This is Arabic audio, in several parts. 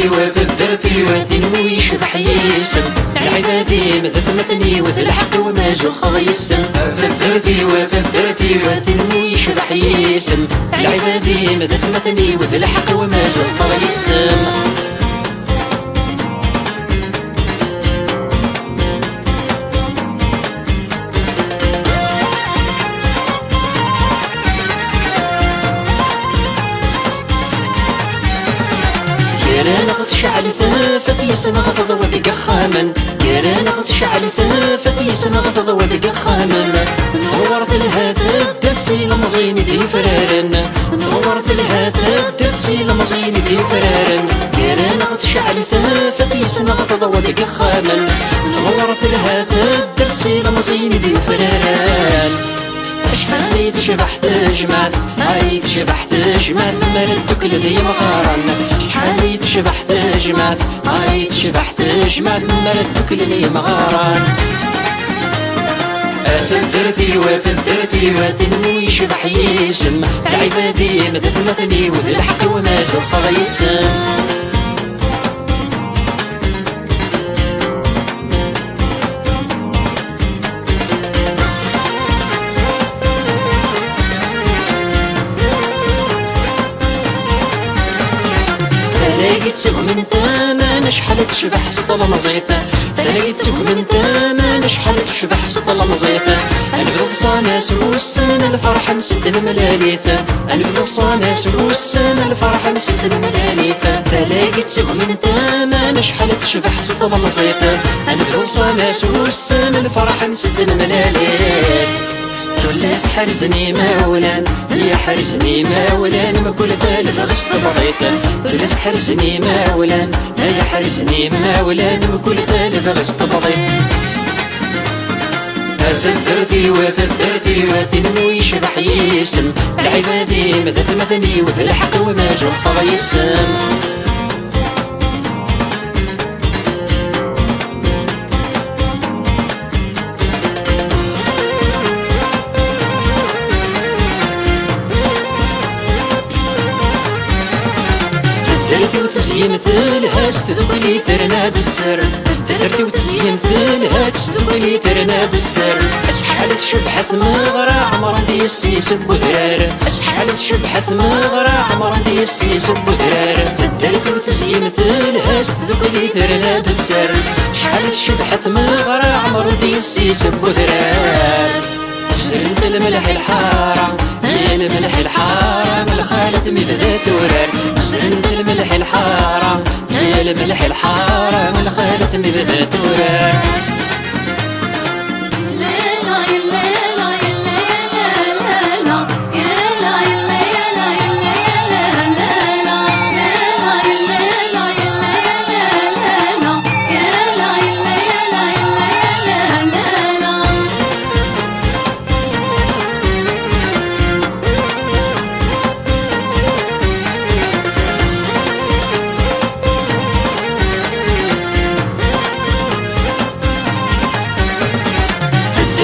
الدرتي وتنوي يشبح يسم العبادي مثلتني وذ الحق وما زخ يسم الدرتي وتنوي يشبح يسم العبادي مثلتني وذ الحق وما زخ يسم كيرانا قد شعلتها ففي سنة غفظ ودق خامن كيرانا قد شعلتها ففي سنة غفظ ودق خامن ثورت الهاتف درسي لمزين دي فرارن ثورت الهاتف درسي لمزين دي فرارن كيرانا قد شعلتها ففي سنة غفظ ودق خامن ثورت الهاتف درسي لمزين دي فرارن شحال تشبحت جمعت هاي تشبحت جمعت مردك لدي مغارن شحال تشبحت جمعت هاي تشبحت جمعت مردك لدي مغارن الدرتي وتنوي يشبح يسم العبادي مثلتني وذي الحق وما زخ يسم تلاقيت من ثمن شحال تشبح سطل مزيفة تلاقيت من ثمن شحال تشبح سطل مزيفة أنا بغض صاناس والسنة الفرح نسد الملاليثة أنا بغض صاناس والسنة الفرح نسد الملاليثة تلاقيت من ثمن شحال تشبح سطل مزيفة أنا بغض صاناس والسنة الفرح نسد الملاليثة توليس حرزني مولان يا حرزني مولان ما كل تالف غشت بغيته توليس حرزني مولان يا حرزني مولان ما كل تالف غشت بغيته الدرتي وتنوي يشبح يسم العبادي مثلتني وذ الحق وما زخ يسم درتي وتزين ثلهاش تذوقلي ترناد السر درتي وتزين ثلهاش تذوقلي ترناد السر شحال تشبحت مغرى عمر دي السيس بودرار شحال تشبحت مغرى عمر دي السيس بودرار درتي وتزين ثلهاش تذوقلي ترناد السر شحال تشبحت مغرى عمر دي السيس بودرار زرنت الملح الحارة يا الملح الحارة من الخالة مبدا تورار زرنت الملح الحارة يا الملح الحارة من الخالة مبدا تورار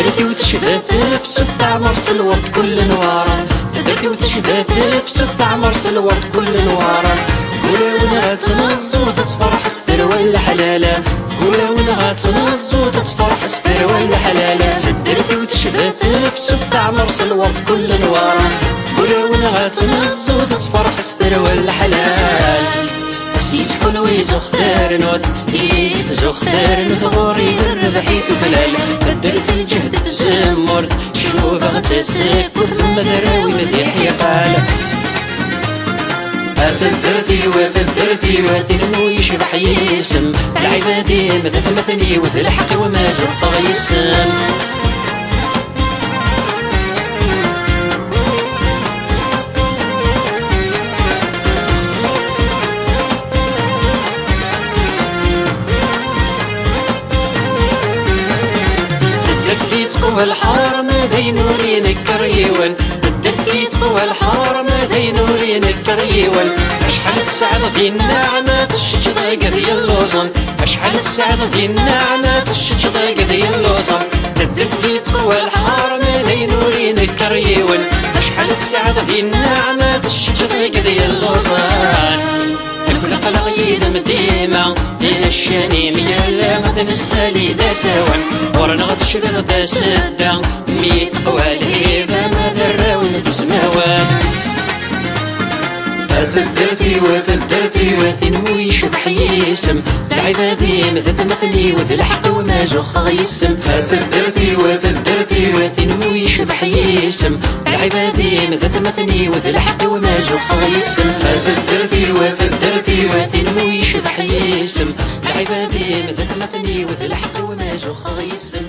درتي وتشفات في سوف تعمر الورد كل نوارا درتي وتشفات في سوف تعمر الورد كل نوارا قولي وين غاتنزو تتفرح ستر ولا حلالة قولي وين غاتنزو تتفرح ستر ولا حلالة درتي وتشفات في سوف تعمر الورد كل نوارا قولي وين غاتنزو تتفرح ستر ولا حلال سيس حلوي زختار نوت إيس زختار نوت غوري الربحي تفلال بدرت الجهد تزمرت شوف غتسك وثم دراوي مديح يقال الدرتي وتنوي يشبح يسم العبادي مثلتني وذ الحق وما زخ يسم الحارة ما ذي نوري نكر يون الدفيت قوى الحارة ما ذي نوري نكر يون أشحال تسعد في النعمة الشجرة ذي اللوزن أشحال تسعد في النعمة الشجرة ذي اللوزن الدفيت قوى الحارة ما ذي نوري نكر يون أشحال تسعد في النعمة الشجرة ذي اللوزن القلق يدم ديما الشاني ميالا مثل السالي دا سوان ورنغ تشرد دا سدا ميت قوى الهيبة ماذا الراون تسماوان الدرتي وثدرتي وثنوي شبح يسم العبادي مثثمتني وذ الحق وما زخ يسم الدرتي وثدرتي وثنوي شبح يسم العبادي مثثمتني وذ الحق وما زخ يسم الدرتي وثدرتي وثنوي شبح يسم العبادي مثثمتني وذ الحق وما زخ يسم